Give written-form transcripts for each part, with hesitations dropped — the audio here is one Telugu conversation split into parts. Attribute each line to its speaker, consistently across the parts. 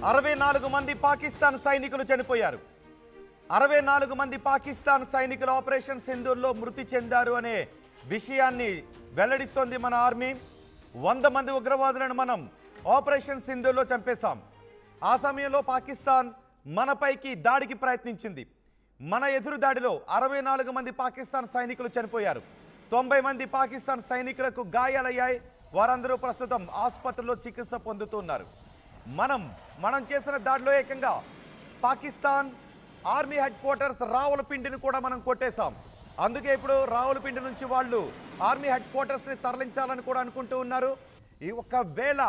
Speaker 1: 64 మంది పాకిస్తాన్ సైనికులు చనిపోయారు. 64 మంది పాకిస్తాన్ సైనికులు ఆపరేషన్ సింధూర్లో మృతి చెందారు అనే విషయాన్ని వెల్లడిస్తోంది మన ఆర్మీ. 100 మంది ఉగ్రవాదులను మనం ఆపరేషన్ సింధూర్లో చంపేశాం. ఆ సమయంలో పాకిస్తాన్ మనపైకి దాడికి ప్రయత్నించింది. మన ఎదురు దాడిలో 64 మంది పాకిస్తాన్ సైనికులు చనిపోయారు. 90 మంది పాకిస్తాన్ సైనికులకు గాయాలయ్యాయి. వారందరూ ప్రస్తుతం ఆసుపత్రిలో చికిత్స పొందుతున్నారు. మనం చేసిన దాడిలో ఏకంగా పాకిస్తాన్ ఆర్మీ హెడ్ క్వార్టర్స్ రావులపిండిని కూడా మనం కొట్టేశాం. అందుకే ఇప్పుడు రావులపిండి నుంచి వాళ్ళు ఆర్మీ హెడ్ క్వార్టర్స్ని తరలించాలని కూడా అనుకుంటూ ఉన్నారు. ఈ ఒకవేళ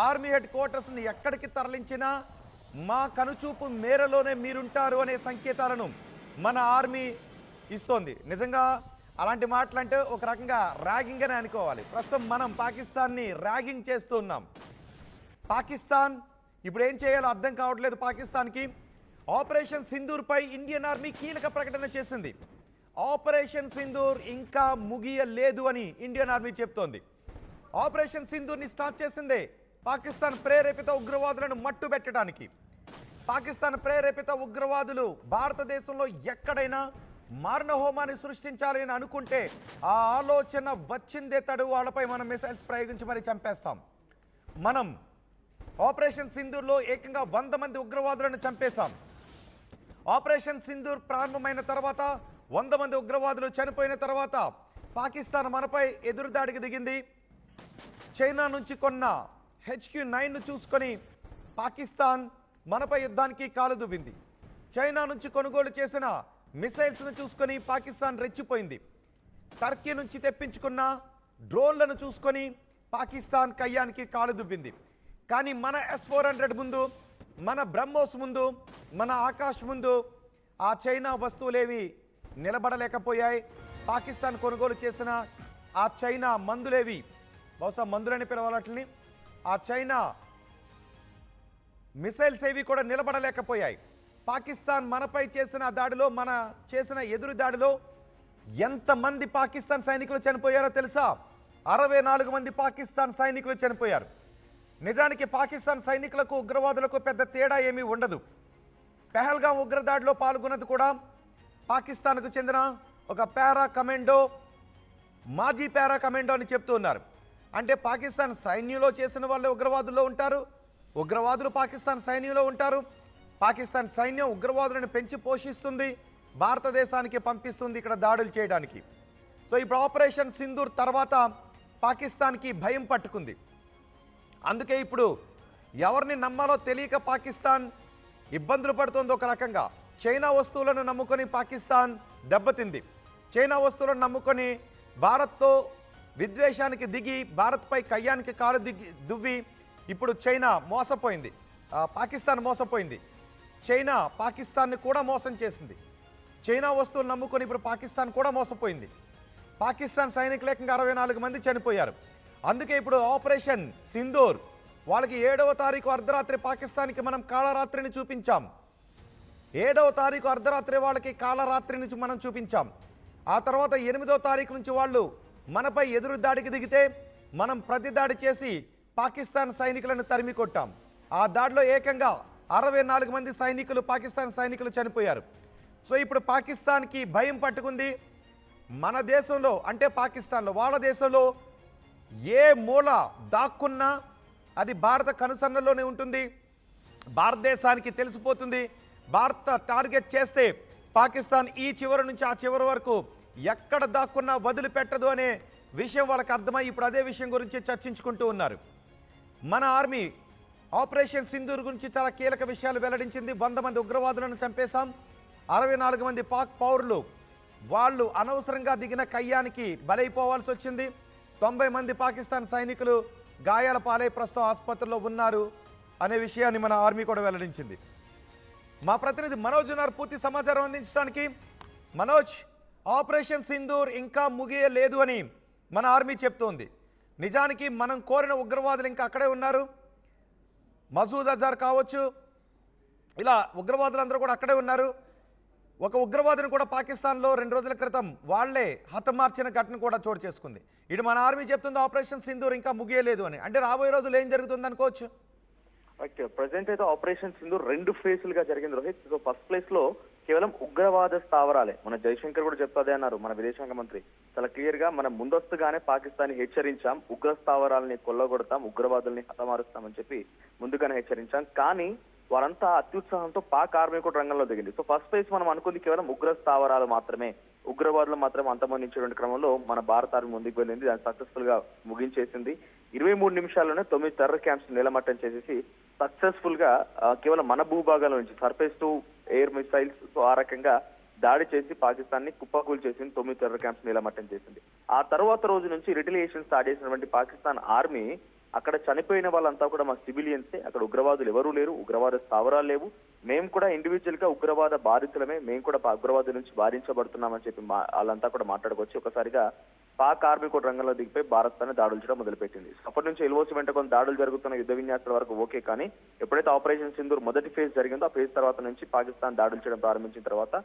Speaker 1: ఆర్మీ హెడ్ క్వార్టర్స్ని ఎక్కడికి తరలించినా మా కనుచూపు మేరలోనే మీరుంటారు అనే సంకేతాలను మన ఆర్మీ ఇస్తోంది. నిజంగా అలాంటి మాటలంటే ఒక రకంగా ర్యాగింగ్ అని అనుకోవాలి. ప్రస్తుతం మనం పాకిస్తాన్ని ర్యాగింగ్ చేస్తూ ఉన్నాం. పాకిస్తాన్ ఇప్పుడు ఏం చేయాలో అర్థం కావట్లేదు. పాకిస్తాన్కి ఆపరేషన్ సింధూర్పై ఇండియన్ ఆర్మీ కీలక ప్రకటన చేసింది. ఆపరేషన్ సింధూర్ ఇంకా ముగియలేదు అని ఇండియన్ ఆర్మీ చెప్తోంది. ఆపరేషన్ సింధూర్ని స్టార్ట్ చేసిందే పాకిస్తాన్ ప్రేరేపిత ఉగ్రవాదులను మట్టుబెట్టడానికి. పాకిస్తాన్ ప్రేరేపిత ఉగ్రవాదులు భారతదేశంలో ఎక్కడైనా మారణహోమాన్ని సృష్టించాలి అని అనుకుంటే ఆ ఆలోచన వచ్చిందే తడు వాళ్ళపై మనం మిసైల్స్ ప్రయోగించి మరి చంపేస్తాం. మనం ఆపరేషన్ సింధూర్లో ఏకంగా 100 మంది ఉగ్రవాదులను చంపేశాం. ఆపరేషన్ సింధూర్ ప్రారంభమైన తర్వాత 100 మంది ఉగ్రవాదులు చనిపోయిన తర్వాత పాకిస్తాన్ మనపై ఎదురుదాడికి దిగింది. చైనా నుంచి కొన్న HQ-9ను చూసుకొని పాకిస్తాన్ మనపై యుద్ధానికి కాలు దువ్వింది. చైనా నుంచి కొనుగోలు చేసిన మిసైల్స్ను చూసుకొని పాకిస్తాన్ రెచ్చిపోయింది. టర్కీ నుంచి తెప్పించుకున్న డ్రోన్లను చూసుకొని పాకిస్తాన్ కయ్యానికి కాలు దువ్వింది. కానీ మన S-400 ముందు, మన బ్రహ్మోస్ ముందు, మన ఆకాశ్ ముందు ఆ చైనా వస్తువులేవి నిలబడలేకపోయాయి. పాకిస్తాన్ కొనుగోలు చేసిన ఆ చైనా మందులేవి, బహుశా మందులని పిలవాలని, ఆ చైనా మిసైల్స్ ఏవి కూడా నిలబడలేకపోయాయి. పాకిస్తాన్ మనపై చేసిన దాడిలో, మన చేసిన ఎదురు దాడిలో ఎంతమంది పాకిస్తాన్ సైనికులు చనిపోయారో తెలుసా? 64 మంది పాకిస్తాన్ సైనికులు చనిపోయారు. నిజానికి పాకిస్తాన్ సైనికులకు ఉగ్రవాదులకు పెద్ద తేడా ఏమీ ఉండదు. పెహల్గాం ఉగ్రదాడిలో పాల్గొన్నది కూడా పాకిస్తాన్కు చెందిన ఒక పారా కమాండో, మాజీ పారా కమాండో అని చెప్తూ ఉన్నారు. అంటే పాకిస్తాన్ సైన్యంలో చేసిన వాళ్ళే ఉగ్రవాదుల్లో ఉంటారు, ఉగ్రవాదులు పాకిస్తాన్ సైన్యంలో ఉంటారు. పాకిస్తాన్ సైన్యం ఉగ్రవాదులను పెంచి పోషిస్తుంది, భారతదేశానికి పంపిస్తుంది ఇక్కడ దాడులు చేయడానికి. సో ఇప్పుడు ఆపరేషన్ సింధూర్ తర్వాత పాకిస్తాన్కి భయం పట్టుకుంది. అందుకే ఇప్పుడు ఎవరిని నమ్మాలో తెలియక పాకిస్తాన్ ఇబ్బందులు పడుతుంది. ఒక రకంగా చైనా వస్తువులను నమ్ముకొని పాకిస్తాన్ దెబ్బతింది. చైనా వస్తువులను నమ్ముకొని భారత్తో విద్వేషానికి దిగి భారత్పై కయ్యానికి కాలు దువ్వి ఇప్పుడు చైనా మోసపోయింది, పాకిస్తాన్ మోసపోయింది. చైనా పాకిస్తాన్ని కూడా మోసం చేసింది. చైనా వస్తువులు నమ్ముకొని ఇప్పుడు పాకిస్తాన్ కూడా మోసపోయింది. పాకిస్తాన్ సైనికులు ఏకంగా 64 మంది చనిపోయారు. అందుకే ఇప్పుడు ఆపరేషన్ సింధూర్ వాళ్ళకి 7వ తారీఖు అర్ధరాత్రి పాకిస్తాన్కి మనం కాళరాత్రిని చూపించాం. 7వ తారీఖు అర్ధరాత్రి వాళ్ళకి కాళరాత్రిని మనం చూపించాం. ఆ తర్వాత 8వ తారీఖు నుంచి వాళ్ళు మనపై ఎదురు దాడికి దిగితే మనం ప్రతిదాడి చేసి పాకిస్తాన్ సైనికులను తరిమి కొట్టాం. ఆ దాడిలో ఏకంగా 64 మంది సైనికులు, పాకిస్తాన్ సైనికులు చనిపోయారు. సో ఇప్పుడు పాకిస్తాన్కి భయం పట్టుకుంది. మన దేశంలో అంటే పాకిస్తాన్లో, వాళ్ళ దేశంలో ఏ మూల దాక్కున్నా అది భారత కనుసన్నల్లోనే ఉంటుంది. భారతదేశానికి తెలిసిపోతుంది. భారత టార్గెట్ చేస్తే పాకిస్తాన్ ఈ చివరి నుంచి ఆ చివరి వరకు ఎక్కడ దాక్కున్నా వదిలిపెట్టదు అనే విషయం వాళ్ళకి అర్థమై ఇప్పుడు అదే విషయం గురించి చర్చించుకుంటూ ఉన్నారు. మన ఆర్మీ ఆపరేషన్ సింధూర్ గురించి చాలా కీలక విషయాలు వెల్లడించింది. 100 మంది ఉగ్రవాదులను చంపేశాం. 64 మంది పాక్ పౌరులు వాళ్ళు అనవసరంగా దిగిన కయ్యానికి బలైపోవాల్సి వచ్చింది. 90 మంది పాకిస్తాన్ సైనికులు గాయాల పాలై ప్రస్తుతం ఆసుపత్రిలో ఉన్నారు అనే విషయాన్ని మన ఆర్మీ కూడా వెల్లడించింది. మా ప్రతినిధి మనోజ్ ఉన్నారు పూర్తి సమాచారం అందించడానికి. మనోజ్, ఆపరేషన్ సింధూర్ ఇంకా ముగియలేదు అని మన ఆర్మీ చెప్తోంది. నిజానికి మనం కోరిన ఉగ్రవాదులు ఇంకా అక్కడే ఉన్నారు. మసూద్ అజార్ కావచ్చు, ఇలా ఉగ్రవాదులందరూ కూడా అక్కడే ఉన్నారు. ఒక ఉగ్రవాదిని కూడా పాకిస్తాన్లో 2 రోజుల క్రితం వాళ్లే హతమార్చిన ఘటన కూడా చోటు చేసుకుంది. ఇటు మన ఆర్మీ చెప్తుంది ఆపరేషన్ సింధూర్ ఇంకా ముగియలేదు అని. అంటే రాబోయే రోజులు ఏం జరుగుతుంది అనుకోవచ్చు?
Speaker 2: ప్రజెంట్ అయితే ఆపరేషన్ సింధూర్ 2 ఫేజ్లుగా జరిగింది రోహిత్. సో ఫస్ట్ ప్లేస్ లో కేవలం ఉగ్రవాద స్థావరాలే. మన జైశంకర్ కూడా చెప్తాదే అన్నారు మన విదేశాంగ మంత్రి. చాలా క్లియర్ గా మనం ముందస్తుగానే పాకిస్తాన్ హెచ్చరించాం, ఉగ్ర స్థావరాలని కొల్లగొడతాం, ఉగ్రవాదుల్ని హతమారుస్తామని చెప్పి ముందుగానే హెచ్చరించాం. కానీ వారంతా అత్యుత్సాహంతో పాక్ ఆర్మీ కూడా రంగంలో దిగింది. సో ఫస్ట్ ఫేజ్ మనం అనుకుంది కేవలం ఉగ్ర స్థావరాలు మాత్రమే, ఉగ్రవాదులు మాత్రం అంతమందించేటువంటి క్రమంలో మన భారత ఆర్మీ ముందుకు వెళ్ళింది. దాన్ని సక్సెస్ఫుల్ గా ముగించేసింది. 23 నిమిషాల్లోనే 9 టెర్రర్ క్యాంప్స్ నిలమట్టం చేసేసి సక్సెస్ఫుల్ గా కేవలం మన భూభాగాల నుంచి surface to air missiles so ఆ రకంగా దాడి చేసి పాకిస్తాన్ ని కుప్పకూలు చేసింది. 9 టెర్రర్ క్యాంప్స్ నిలమట్టం చేసింది. ఆ తర్వాత రోజు నుంచి రిటిలియేషన్ స్టార్ట్ చేసినటువంటి పాకిస్తాన్ ఆర్మీ అక్కడ చనిపోయిన వాళ్ళంతా కూడా మా సివిలియన్సే, అక్కడ ఉగ్రవాదులు ఎవరూ లేరు, ఉగ్రవాద స్థావరాలు లేవు, మేము కూడా ఇండివిజువల్ గా ఉగ్రవాద బాధితులమే, మేము కూడా ఉగ్రవాదుల నుంచి బాధించబడుతున్నామని చెప్పి వాళ్ళంతా కూడా మాట్లాడుకోవచ్చు. ఒకసారిగా పాక్ ఆర్మీ కూడా రంగంలో దిగిపోయి భారత్ పైన దాడులు చేయడం మొదలుపెట్టింది. అప్పటి నుంచి ఎల్ఓసి వెంట కొంత దాడులు జరుగుతున్న యుద్ధ విన్యాసాల వరకు ఓకే. కానీ ఎప్పుడైతే ఆపరేషన్ సింధూర్ మొదటి ఫేజ్ జరిగిందో ఆ ఫేజ్ తర్వాత నుంచి పాకిస్తాన్ దాడులు చేయడం ప్రారంభించిన తర్వాత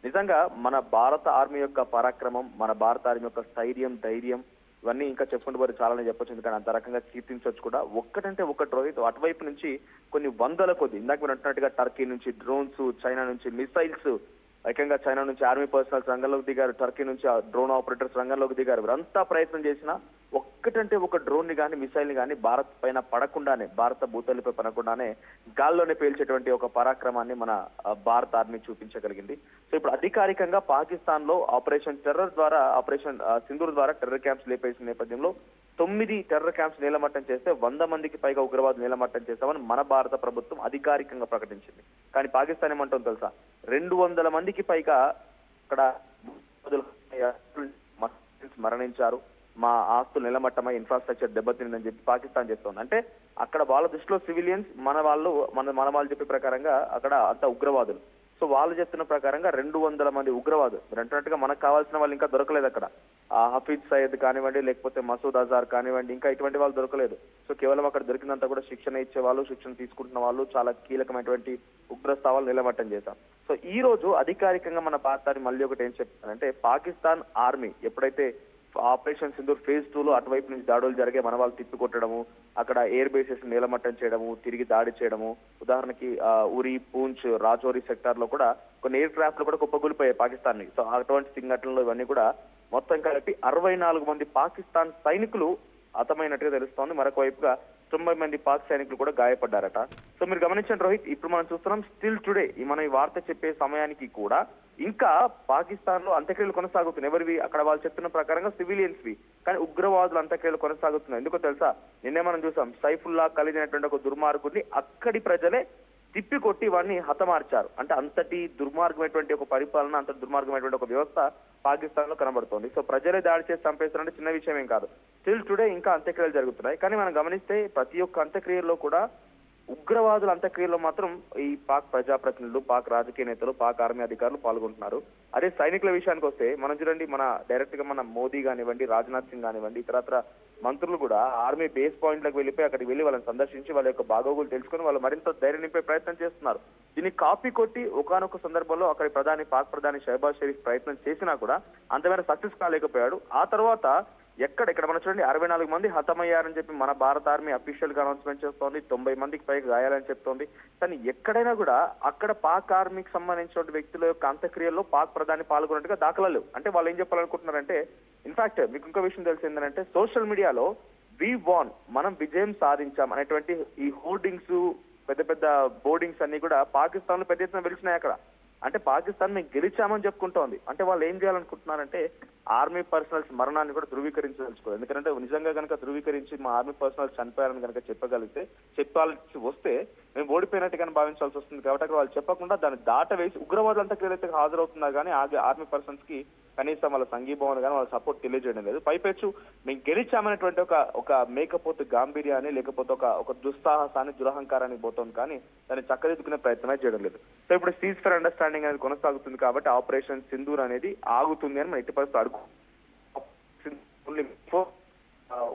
Speaker 2: నిజంగా మన భారత ఆర్మీ యొక్క పరాక్రమం, మన భారత ఆర్మీ యొక్క స్థైర్యం, ధైర్యం ఇవన్నీ ఇంకా చెప్పుకుంటూ పోయి చాలానే చెప్పొచ్చు. ఎందుకంటే అంత రకంగా కీర్తించవచ్చు కూడా. ఒక్కటంటే ఒకటి రోహిత్, అటువైపు నుంచి కొన్ని వందల కొద్ది ఇందాక మీరు అంటున్నట్టుగా టర్కీ నుంచి డ్రోన్స్, చైనా నుంచి మిసైల్స్, ఏకంగా చైనా నుంచి ఆర్మీ పర్సనల్స్ రంగంలోకి దిగారు, టర్కీ నుంచి డ్రోన్ ఆపరేటర్స్ రంగంలోకి దిగారు. వీరంతా ప్రయత్నం చేసినా ఒక్కటంటే ఒక డ్రోన్ ని కానీ మిసైల్ ని కానీ భారత్ పైన పడకుండానే, భారత భూతల్లిపై పడకుండానే గాల్లోనే పేల్చేటువంటి ఒక పరాక్రమాన్ని మన భారత ఆర్మీ చూపించగలిగింది. సో ఇప్పుడు అధికారికంగా పాకిస్తాన్ లో ఆపరేషన్ సింధూర్ ద్వారా టెర్రర్ క్యాంప్స్ లేపేసిన నేపథ్యంలో 9 టెర్రర్ క్యాంప్స్ నీలమట్టం చేస్తే 100 మందికి పైగా ఉగ్రవాదులు నీలమట్టం చేస్తామని మన భారత ప్రభుత్వం అధికారికంగా ప్రకటించింది. కానీ పాకిస్తాన్ ఏమంటుందో తెలుసా, 200 మందికి పైగా అక్కడ మరణించారు, మా ఆస్తులు నిలమట్టమై ఇన్ఫ్రాస్ట్రక్చర్ దెబ్బతిందని చెప్పి పాకిస్తాన్ చెప్తోంది. అంటే అక్కడ వాళ్ళ దృష్టిలో సివిలియన్స్, మన వాళ్ళు చెప్పే ప్రకారంగా అక్కడ అంత ఉగ్రవాదులు. సో వాళ్ళు చెప్తున్న ప్రకారంగా 200 మంది ఉగ్రవాదులు. మీరు అంటున్నట్టుగా మనకు కావాల్సిన వాళ్ళు ఇంకా దొరకలేదు అక్కడ. హఫీజ్ సయ్యద్ కానివ్వండి, లేకపోతే మసూద్ అజార్ కానివ్వండి, ఇంకా ఇటువంటి వాళ్ళు దొరకలేదు. సో కేవలం అక్కడ దొరికినంత కూడా శిక్షణ ఇచ్చే వాళ్ళు, శిక్షణ తీసుకుంటున్న వాళ్ళు, చాలా కీలకమైనటువంటి ఉగ్ర స్థావరాలు నిలమట్టం చేశాం. సో ఈ రోజు అధికారికంగా మన భారతాన్ని మళ్ళీ ఒకటి ఏం చెప్తానంటే, పాకిస్తాన్ ఆర్మీ ఎప్పుడైతే ఆపరేషన్ సింధూర్ ఫేజ్ 2 లో అటువైపు నుంచి దాడులు జరిగే మన వాళ్ళు తిప్పికొట్టడము, అక్కడ ఎయిర్ బేసెస్ నీలమట్టం చేయడము, తిరిగి దాడి చేయడము, ఉదాహరణకి ఉరి, పూంచ్, రాజౌరి సెక్టార్ లో కూడా కొన్ని ఎయిర్ క్రాఫ్ట్ కూడా కుప్పగూలిపోయాయి పాకిస్తాన్ ని. సో అటువంటి సంఘటనలు ఇవన్నీ కూడా మొత్తం కలిపి 64 మంది పాకిస్తాన్ సైనికులు హతమైనట్టుగా తెలుస్తోంది. మరొక వైపుగా 90 మంది పాక్ సైనికులు కూడా గాయపడ్డారట. సో మీరు గమనించండి రోహిత్, ఇప్పుడు మనం చూస్తున్నాం స్టిల్ టుడే మనం ఈ వార్త చెప్పే సమయానికి కూడా ఇంకా పాకిస్తాన్ లో అంత్యక్రియలు కొనసాగుతున్నాయి. ఎవరివి? అక్కడ వాళ్ళు చెప్తున్న ప్రకారంగా సివిలియన్స్ వి. కానీ ఉగ్రవాదులు అంత్యక్రియలు కొనసాగుతున్నాయి. ఎందుకో తెలుసా, నిన్నే మనం చూసాం సైఫుల్లా కలిగినటువంటి ఒక దుర్మార్గుడిని అక్కడి ప్రజలే తిప్పికొట్టి వాడిని హతమార్చారు. అంటే అంతటి దుర్మార్గమైనటువంటి ఒక పరిపాలన, అంత దుర్మార్గమైనటువంటి ఒక వ్యవస్థ పాకిస్తాన్ లో కనబడుతోంది. సో ప్రజలే దాడి చేసి చంపేస్తారంటే చిన్న విషయం ఏం కాదు. స్టిల్ టుడే ఇంకా అంత్యక్రియలు జరుగుతున్నాయి. కానీ మనం గమనిస్తే ప్రతి ఒక్క అంత్యక్రియల్లో కూడా ఉగ్రవాదుల అంత్యక్రియలో మాత్రం ఈ పాక్ ప్రజాప్రతినిధులు, పాక్ రాజకీయ నేతలు, పాక్ ఆర్మీ అధికారులు పాల్గొంటున్నారు. అదే సైనికుల విషయానికి వస్తే మనం చూడండి, మన డైరెక్ట్ గా మన మోదీ కానివ్వండి, రాజ్నాథ్ సింగ్ కానివ్వండి, ఇతరత్ర మంత్రులు కూడా ఆర్మీ బేస్ పాయింట్లకు వెళ్ళిపోయి అక్కడికి వెళ్ళి వాళ్ళని సందర్శించి వాళ్ళ యొక్క బాగోగులు తెలుసుకుని వాళ్ళు మరింత ధైర్యం నింపే ప్రయత్నం చేస్తున్నారు. దీన్ని కాపీ కొట్టి ఒకానొక సందర్భంలో అక్కడి పాక్ ప్రధాని షహబాజ్ షరీఫ్ ప్రయత్నం చేసినా కూడా అంతమేర సక్సెస్ కాలేకపోయాడు. ఆ తర్వాత ఇక్కడ మనం చూడండి 64 మంది హతమయ్యారని చెప్పి మన భారత ఆర్మీ అఫీషియల్ గా అనౌన్స్మెంట్ చేస్తోంది. 90 మందికి పైగా గాయాలని చెప్తోంది. కానీ ఎక్కడైనా కూడా అక్కడ పాక్ ఆర్మీకి సంబంధించిన వ్యక్తుల యొక్క అంత్యక్రియల్లో పాక్ ప్రధాని పాల్గొన్నట్టుగా దాఖలాలు లేవు. అంటే వాళ్ళు ఏం చెప్పాలనుకుంటున్నారంటే, ఇన్ఫాక్ట్ మీకు ఇంకో విషయం తెలిసిందంటే, సోషల్ మీడియాలో వి వాన్, మనం విజయం సాధించాం అనేటువంటి ఈ హోర్డింగ్స్, పెద్ద పెద్ద బోర్డింగ్స్ అన్ని కూడా పాకిస్తాన్ లో పెద్ద ఎత్తున వెలిసినాయి అక్కడ. అంటే పాకిస్తాన్ మేము గెలిచామని చెప్పుకుంటోంది. అంటే వాళ్ళు ఏం చేయాలనుకుంటున్నారంటే ఆర్మీ పర్సనల్స్ మరణాన్ని కూడా ధృవీకరించదలుచుకోవాలి. ఎందుకంటే నిజంగా కనుక ధృవీకరించి మా ఆర్మీ పర్సనల్స్ చనిపోయారని కనుక చెప్పాల్సి వస్తే మేము ఓడిపోయినట్టుగానే భావించాల్సి వస్తుంది. కాబట్టి అక్కడ వాళ్ళు చెప్పకుండా దాన్ని దాటవేసి ఉగ్రవాదులంతా క్రియలైతే హాజరవుతున్నారు. కానీ ఆర్మీ పర్సన్స్ కి కనీసం వాళ్ళ సంఘీభావన కానీ వాళ్ళ సపోర్ట్ తెలియజేయడం లేదు. పైపెచ్చు మేము గెలిచామనేటువంటి ఒక మేకపోతు గాంభీర్యాన్ని, లేకపోతే ఒక దుస్సాహసాన్ని, దురహంకారాన్ని పోతుంది. కానీ దాన్ని చక్కదిద్దుకునే ప్రయత్నమే చేయడం లేదు. సో ఇప్పుడు సీజ్ ఫైర్ అండర్స్టాండింగ్ అనేది కొనసాగుతుంది. కాబట్టి ఆపరేషన్ సింధూర్ అనేది ఆగుతుంది అని మనం ఎట్టి పరిస్థితులు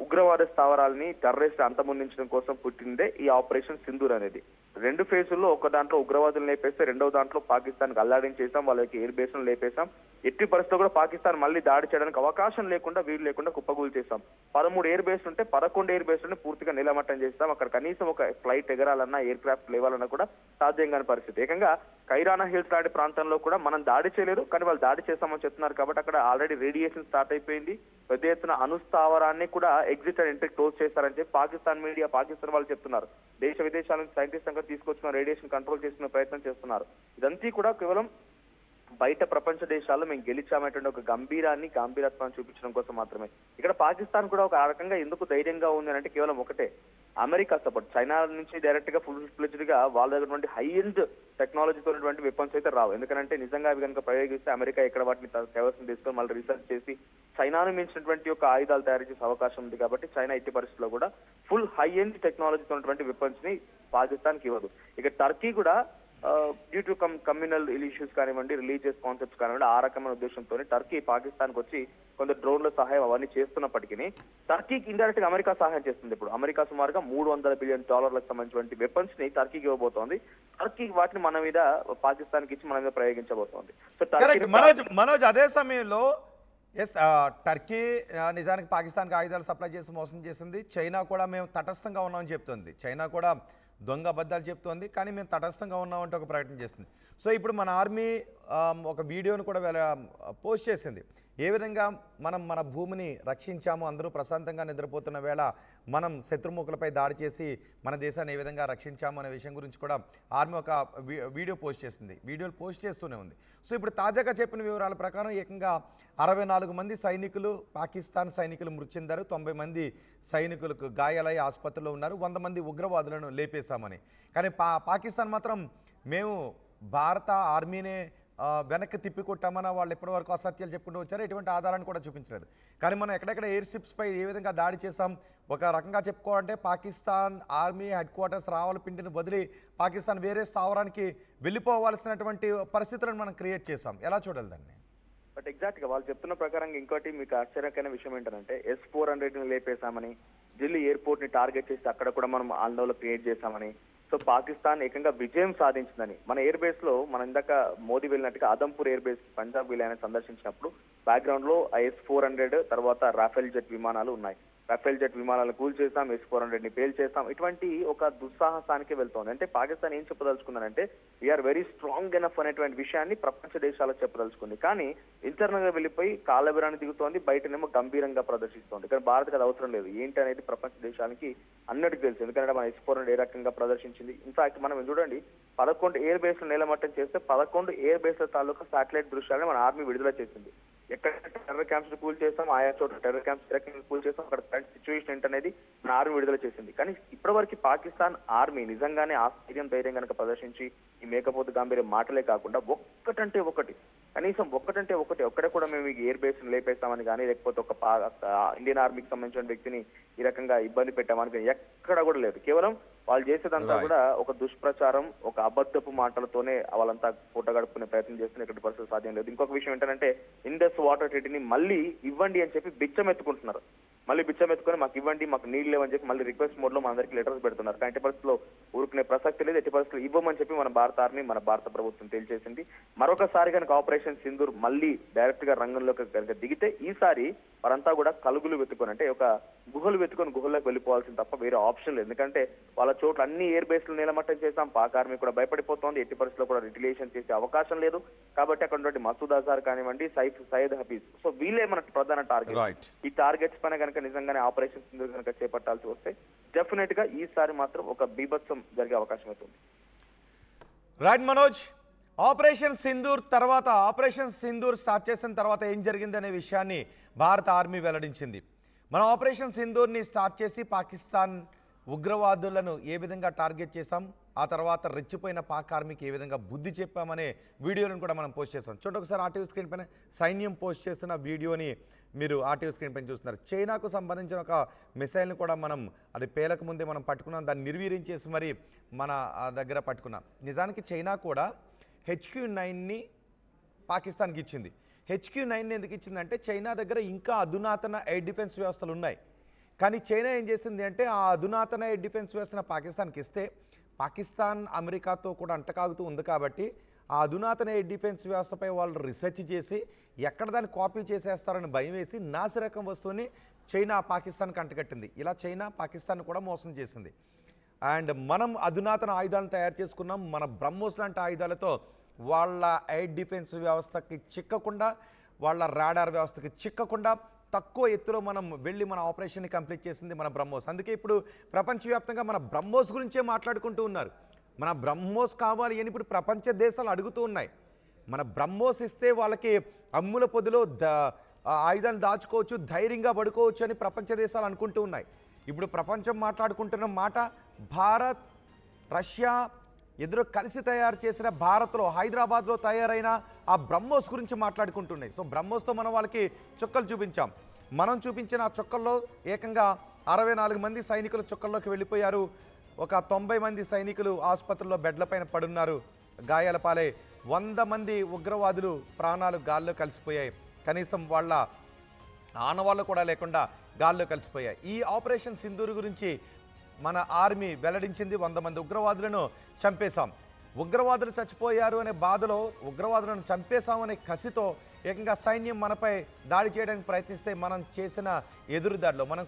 Speaker 2: ఉగ్రవాద స్థావరాలని టెర్రరిస్ట్ అంతమొందించడం కోసం పుట్టిందే ఈ ఆపరేషన్ సింధూర్ అనేది. 2 ఫేజుల్లో ఒక దాంట్లో ఉగ్రవాదులు లేపేస్తే రెండవ దాంట్లో పాకిస్తాన్ అల్లాడించేసాం, వాళ్ళకి ఎయిర్ బేస్ లేపేశాం. ఎట్టి పరిస్థితుల్లో కూడా పాకిస్తాన్ మళ్ళీ దాడి చేయడానికి అవకాశం లేకుండా వీలు లేకుండా కుప్పగూలు చేశాం. 13 ఎయిర్ బేస్ ఉంటే 11 ఎయిర్ బేస్ పూర్తిగా నిలమట్టం చేస్తాం. అక్కడ కనీసం ఒక ఫ్లైట్ ఎగరాలన్నా ఎయిర్ క్రాఫ్ట్ లేవాలన్నా కూడా సాధ్యం కాని పరిస్థితి. ఏకంగా కైరానా హిల్స్ లాంటి ప్రాంతంలో కూడా మనం దాడి చేయలేదు, కానీ వాళ్ళు దాడి చేస్తామని చెప్తున్నారు. కాబట్టి అక్కడ ఆల్రెడీ రేడియేషన్ స్టార్ట్ అయిపోయింది. పెద్ద ఎత్తున అణుస్థావరాన్ని కూడా ఎగ్జిట్ అండ్ ఎంట్రీ క్లోజ్ చేస్తారని చెప్పి పాకిస్తాన్ మీడియా, పాకిస్తాన్ వాళ్ళు చెప్తున్నారు. దేశ విదేశాల నుంచి సైంటిస్ట్ అంతా తీసుకొచ్చిన రేడియేషన్ కంట్రోల్ చేసిన ప్రయత్నం చేస్తున్నారు. ఇదంతా కూడా కేవలం బయట ప్రపంచ దేశాల్లో మేము గెలిచామనేటువంటి ఒక గంభీరత్వాన్ని చూపించడం కోసం మాత్రమే. ఇక్కడ పాకిస్తాన్ కూడా ఒక రకంగా ఎందుకు ధైర్యంగా ఉంది అంటే కేవలం ఒకటే, అమెరికా సపోర్ట్. చైనా నుంచి డైరెక్ట్ గా ఫుల్ ఫ్లెడ్జ్డ్ గా వాళ్ళ దగ్గర హై ఎండ్ టెక్నాలజీతో ఉన్నటువంటి వెపన్స్ అయితే రావు. ఎందుకంటే నిజంగా అవి కనుక ప్రయోగిస్తే అమెరికా ఎక్కడ వాటిని కైవసం తీసుకొని మళ్ళీ రీసెర్చ్ చేసి చైనాను మించినటువంటి ఒక ఆయుధాలు తయారు చేసే అవకాశం ఉంది. కాబట్టి చైనా ఎట్టి పరిస్థితుల్లో కూడా ఫుల్ హై ఎండ్ టెక్నాలజీతో ఉన్నటువంటి వెపన్స్ ని పాకిస్తాన్ కి ఇవ్వదు. ఇక టర్కీ కూడా డ్యూ టు కమ్యూనల్ ఇష్యూస్ కానివ్వండి, రిలీజియస్ కాన్సెప్ట్స్ కానివ్వండి, ఆ రకమైన ఉద్దేశంతో టర్కీ పాకిస్తాన్ కి వచ్చి కొంత డ్రోన్ల సహాయం అవన్నీ చేస్తున్నప్పటికీ టర్కీకి ఇండైరెక్ట్ గా అమెరికా సహాయం చేస్తుంది. ఇప్పుడు అమెరికా సుమారుగా $300 బిలియన్ సంబంధించిన వెపన్స్ ని టర్కీకి ఇవ్వబోతోంది. టర్కీ వాటిని మన మీద పాకిస్తాన్ కి ఇచ్చి మన మీద ప్రయోగించబోతోంది.
Speaker 1: సో మనోజ్ అదే సమయంలో టర్కీ నిజానికి పాకిస్తాన్కి ఆయుధాలు సప్లై చేసి మోసం చేసింది. చైనా కూడా మేము తటస్థంగా ఉన్నామని చెప్తుంది. చైనా కూడా దొంగ అబద్ధాలు చెప్తోంది, కానీ మేము తటస్థంగా ఉన్నామంటే ఒక ప్రయత్నం చేస్తుంది. సో ఇప్పుడు మన ఆర్మీ ఒక వీడియోను కూడా పోస్ట్ చేసింది. ఏ విధంగా మనం మన భూమిని రక్షించాము, అందరూ ప్రశాంతంగా నిద్రపోతున్న వేళ మనం శత్రుముఖులపై దాడి చేసి మన దేశాన్ని ఏ విధంగా రక్షించాము అనే విషయం గురించి కూడా ఆర్మీ ఒక వీడియో పోస్ట్ చేసింది. వీడియోలు పోస్ట్ చేస్తూనే ఉంది. సో ఇప్పుడు తాజాగా చెప్పిన వివరాల ప్రకారం ఏకంగా 64 మంది సైనికులు, పాకిస్తాన్ సైనికులు మృతి చెందారు. 90 మంది సైనికులకు గాయాలై ఆసుపత్రిలో ఉన్నారు. 100 మంది ఉగ్రవాదులను లేపేశామని. కానీ పాకిస్తాన్ మాత్రం మేము భారత ఆర్మీనే వెనక్కి తిప్పికొట్టామన్న వాళ్ళు ఎప్పటివరకు అసత్యాలు చెప్పుకుంటూ వచ్చారు. ఎటువంటి ఆధారాన్ని కూడా చూపించలేదు. కానీ మనం ఎక్కడెక్కడ ఎయిర్ షిప్స్పై ఏ విధంగా దాడి చేసాం, ఒక రకంగా చెప్పుకోవాలంటే పాకిస్తాన్ ఆర్మీ హెడ్ క్వార్టర్స్ రావలపిండిని వదిలి పాకిస్తాన్ వేరే స్థావరానికి వెళ్ళిపోవాల్సినటువంటి పరిస్థితులను మనం క్రియేట్ చేసాం. ఎలా చూడాలి దాన్ని?
Speaker 2: బట్ ఎగ్జాక్ట్ గా వాళ్ళు చెప్తున్న ప్రకారం ఇంకోటి మీకు ఆశ్చర్యకరమైన విషయం ఏంటంటే S-400 ని లేపేశామని, ఢిల్లీ ఎయిర్పోర్ట్ ని టార్గెట్ చేసి అక్కడ కూడా మనం ఆందోళన క్రియేట్ చేశామని. సో పాకిస్తాన్ ఏకంగా విజయం సాధించిందని. మన ఎయిర్ బేస్ లో మనం ఇందాక మోదీ వెళ్ళినట్టుగా ఆదంపూర్ ఎయిర్ బేస్ పంజాబ్ విలయాన్ని సందర్శించినప్పుడు బ్యాక్గ్రౌండ్ లో S-400 తర్వాత రాఫెల్ జెట్ విమానాలు ఉన్నాయి. రాఫెల్ జెట్ విమానాలను కూల్ చేస్తాం, S-400 ని పేల్ చేస్తాం. ఇటువంటి ఒక దుస్సాహసానికి వెళ్తోంది. అంటే పాకిస్తాన్ ఏం చెప్పదలుచుకుందంటే వీఆర్ వెరీ స్ట్రాంగ్ ఎనఫ్ అనేటువంటి విషయాన్ని ప్రపంచ దేశాలకు చెప్పదలుచుకుంది. కానీ ఇంటర్నల్ గా వెళ్ళిపోయి కాలబిరాన్ని దిగుతోంది, బయటనేమో గంభీరంగా ప్రదర్శిస్తోంది. కానీ భారత్ అది అవసరం లేదు. ఏంటి అనేది ప్రపంచ దేశానికి అన్నటికి తెలుసు. ఎందుకంటే మన S-400 ఏ రకంగా ప్రదర్శించింది. ఇన్ఫాక్ట్ మనం చూడండి 11 ఎయిర్ బేస్ లో నేలమట్టం చేస్తే 11 ఎయిర్ బేస్ల తాలూకా శాటిలైట్ దృశ్యాలను మన ఆర్మీ విడుదల చేసింది. ఎక్కడ టెర్రర్ క్యాంప్స్ కూల్ చేస్తాం, ఆయా చోట టెర్రర్ క్యాంప్స్ కూల్ చేస్తాం, అక్కడ కరెంట్ సిచ్యువేషన్ ఏంటనేది మన ఆర్మీ విడుదల చేసింది. కానీ ఇప్పటివరకు పాకిస్తాన్ ఆర్మీ నిజంగానే ఆ ధైర్యం కనుక ప్రదర్శించి ఈ మేకపోతు గాంభీర్యం మాటలే కాకుండా కనీసం ఒక్కడే కూడా మేము ఎయిర్ బేస్ లేపేస్తామని కానీ, లేకపోతే ఒక ఇండియన్ ఆర్మీకి సంబంధించిన వ్యక్తిని ఈ రకంగా ఇబ్బంది పెట్టామని కానీ ఎక్కడ కూడా లేదు. కేవలం వాళ్ళు చేసేదంతా కూడా ఒక దుష్ప్రచారం, ఒక అబద్ధపు మాటలతోనే వాళ్ళంతా పూట గడుపుకునే ప్రయత్నం చేస్తున్న ఇక్కడ పరిస్థితి సాధ్యం లేదు. ఇంకొక విషయం ఏంటంటే ఇండస్ వాటర్ ట్రీటీని మళ్ళీ ఇవ్వండి అని చెప్పి బిచ్చం ఎత్తుకుంటున్నారు. మళ్ళీ బిచ్చం ఎత్తుకొని మాకు ఇవ్వండి, మాకు నీళ్ళు లేవని చెప్పి మళ్ళీ రిక్వెస్ట్ మోడ్ లో మన అందరికీ లెటర్స్ పెడుతున్నారు. కానీ ఎట్టి పరిస్థితుల్లో ఊరుకునే ప్రసక్తి లేదు. ఎట్టి పరిస్థితులు ఇవ్వమని చెప్పి మన భారత ఆర్మీ, మన భారత ప్రభుత్వం తేల్చేసింది. మరొకసారి కనుక ఆపరేషన్ సింధూర్ మళ్ళీ డైరెక్ట్ గా రంగంలోకి కనుక దిగితే ఈసారి వారంతా కూడా కలుగులు వెతుకొని, అంటే ఒక గుహలు వెతుకొని గుహల్లోకి వెళ్ళిపోవాల్సింది తప్ప వేరే ఆప్షన్ లేదు. ఎందుకంటే వాళ్ళ చోట్ల అన్ని ఎయిర్ బేస్లు నీలమట్టం చేశాం. పాక్ ఆర్మీ కూడా భయపడిపోతోంది. ఎట్టి పరిస్థితుల్లో కూడా రిటిలియేషన్ చేసే అవకాశం లేదు. కాబట్టి అక్కడ మసూద్ అజార్ కానివ్వండి, సయ్యద్ హఫీజ్, సో వీళ్ళే మన ప్రధాన టార్గెట్. ఈ టార్గెట్స్ పైన కనుక నిజంగానే ఆపరేషన్ సింధూర్ కనుక చేపట్టాల్సి వస్తే డెఫినెట్ గా ఈసారి మాత్రం ఒక బీభత్సం జరిగే అవకాశం అవుతుంది.
Speaker 1: Right Manoj, operation Sindoor start చేసిన తర్వాత ఏం జరిగింది అనే విషయాన్ని భారత ఆర్మీ వెల్లడించింది. మనం ఆపరేషన్ సింధూర్ని స్టార్ట్ చేసి పాకిస్తాన్ ఉగ్రవాదులను ఏ విధంగా టార్గెట్ చేశాం, ఆ తర్వాత రెచ్చిపోయిన పాక్ ఆర్మీకి ఏ విధంగా బుద్ధి చెప్పామనే వీడియోలను కూడా మనం పోస్ట్ చేస్తాం. చూడండి ఒకసారి ఆర్టీవీ స్క్రీన్ పైన సైన్యం పోస్ట్ చేస్తున్న వీడియోని మీరు ఆర్టీవీ స్క్రీన్ పైన చూస్తున్నారు. చైనాకు సంబంధించిన ఒక మిసైల్ని కూడా మనం అది పేలకు ముందే మనం పట్టుకున్నాం, దాన్ని నిర్వీర్యం చేసి మరి మన దగ్గర పట్టుకున్నాం. నిజానికి చైనా కూడా HQ-9ని పాకిస్తాన్కి ఇచ్చింది. HQ-9ని ఎందుకు ఇచ్చిందంటే చైనా దగ్గర ఇంకా అధునాతన ఎయిర్ డిఫెన్స్ వ్యవస్థలు ఉన్నాయి. కానీ చైనా ఏం చేసింది అంటే ఆ అధునాతన ఎయిర్ డిఫెన్స్ వ్యవస్థను పాకిస్తాన్కి ఇస్తే పాకిస్తాన్ అమెరికాతో కూడా అంటకాగుతూ ఉంది కాబట్టి ఆ అధునాతన ఎయిర్ డిఫెన్స్ వ్యవస్థపై వాళ్ళు రీసెర్చ్ చేసి ఎక్కడ దాన్ని కాపీ చేసేస్తారని భయం వేసి నాసిరకం వస్తువుని చైనా పాకిస్తాన్కి అంటగట్టింది. ఇలా చైనా పాకిస్తాన్ కూడా మోసం చేసింది. అండ్ మనం అధునాతన ఆయుధాలను తయారు చేసుకున్నాం. మన బ్రహ్మోస్ లాంటి ఆయుధాలతో వాళ్ళ ఎయిర్ డిఫెన్స్ వ్యవస్థకి చిక్కకుండా, వాళ్ళ రాడార్ వ్యవస్థకి చిక్కకుండా తక్కువ ఎత్తులో మనం వెళ్ళి మన ఆపరేషన్ని కంప్లీట్ చేసింది మన బ్రహ్మోస్. అందుకే ఇప్పుడు ప్రపంచవ్యాప్తంగా మన బ్రహ్మోస్ గురించే మాట్లాడుకుంటూ ఉన్నారు. మన బ్రహ్మోస్ కావాలి అని ఇప్పుడు ప్రపంచ దేశాలు అడుగుతూ ఉన్నాయి. మన బ్రహ్మోస్ ఇస్తే వాళ్ళకి అమ్ముల పొదిలో ఆయుధాలు దాచుకోవచ్చు, ధైర్యంగా పడుకోవచ్చు అని ప్రపంచ దేశాలు అనుకుంటూ ఉన్నాయి. ఇప్పుడు ప్రపంచం మాట్లాడుకుంటున్న మాట భారత్, రష్యా ఇద్దరు కలిసి తయారు చేసిన భారత్లో హైదరాబాద్లో తయారైన ఆ బ్రహ్మోస్ గురించి మాట్లాడుకుంటున్నాయి. సో బ్రహ్మోస్తో మనం వాళ్ళకి చుక్కలు చూపించాం. మనం చూపించిన ఆ చుక్కల్లో ఏకంగా 64 మంది సైనికులు చుక్కల్లోకి వెళ్ళిపోయారు. ఒక 90 మంది సైనికులు ఆసుపత్రిలో బెడ్లపైన పడున్నారు, గాయాల పాలై 100 మంది ఉగ్రవాదులు ప్రాణాలు గాల్లో కలిసిపోయాయి. కనీసం వాళ్ళ ఆనవాళ్ళు కూడా లేకుండా గాల్లో కలిసిపోయాయి. ఈ ఆపరేషన్ సింధూర్ గురించి మన ఆర్మీ వెల్లడించింది. 100 మంది ఉగ్రవాదులను చంపేశాం. ఉగ్రవాదులు చచ్చిపోయారు అనే బాధలో ఉగ్రవాదులను చంపేశామనే కసితో ఏకంగా సైన్యం మనపై దాడి చేయడానికి ప్రయత్నిస్తే మనం చేసిన ఎదురుదాడిలో, మనం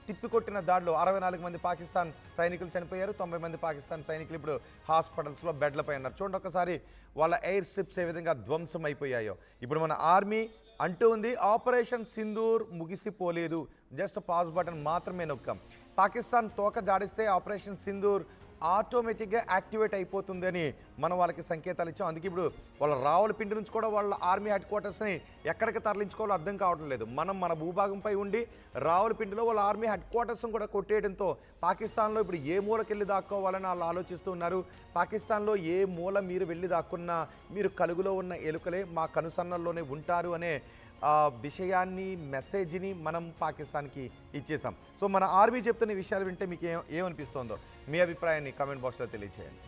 Speaker 1: తిప్పికొట్టిన దాడిలో 64 మంది పాకిస్తాన్ సైనికులు చనిపోయారు. 90 మంది పాకిస్తాన్ సైనికులు ఇప్పుడు హాస్పిటల్స్లో బెడ్లపై ఉన్నారు. చూడండి ఒకసారి వాళ్ళ ఎయిర్ షిప్స్ ఏ విధంగా ధ్వంసం అయిపోయాయో. ఇప్పుడు మన ఆర్మీ అంటూ ఉంది ఆపరేషన్ సింధూర్ ముగిసిపోలేదు, జస్ట్ పాజ్ బటన్ మాత్రమే నొక్కాం. పాకిస్తాన్ తోక జాడిస్తే ఆపరేషన్ సింధూర్ ఆటోమేటిక్గా యాక్టివేట్ అయిపోతుంది అని మనం వాళ్ళకి సంకేతాలు ఇచ్చాం. అందుకే ఇప్పుడు వాళ్ళ రావులపిండి నుంచి కూడా వాళ్ళ ఆర్మీ హెడ్ క్వార్టర్స్ని ఎక్కడికి తరలించుకోవాలో అర్థం కావడం లేదు. మనం మన భూభాగంపై ఉండి రావులపిండిలో వాళ్ళ ఆర్మీ హెడ్ క్వార్టర్స్ని కూడా కొట్టేయడంతో పాకిస్తాన్లో ఇప్పుడు ఏ మూలకి వెళ్ళి దాక్కోవాలని వాళ్ళు ఆలోచిస్తూ ఉన్నారు. పాకిస్తాన్లో ఏ మూల మీరు వెళ్ళి దాక్కున్నా మీరు కలుగులో ఉన్న ఎలుకలే మా కనుసన్నల్లోనే ఉంటారు అనే విషయాన్ని, మెసేజ్ని మనం పాకిస్తాన్కి ఇచ్చేసాం. సో మన ఆర్మీ చెప్తున్న విషయాలు వింటే మీకు ఏమనిపిస్తుందో మీ అభిప్రాయాన్ని కామెంట్ బాక్స్లో తెలియజేయండి.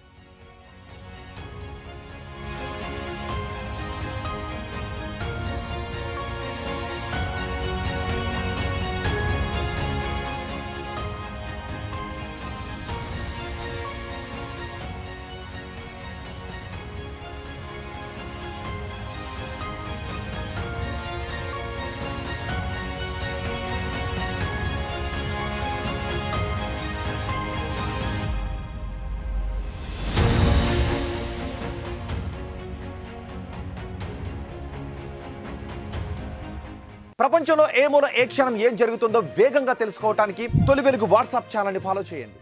Speaker 1: ప్రపంచంలో ఏ మూల ఏ క్షణం ఏం జరుగుతుందో వేగంగా తెలుసుకోవడానికి తొలి వెలుగు వాట్సాప్ ఛానల్ని ఫాలో చేయండి.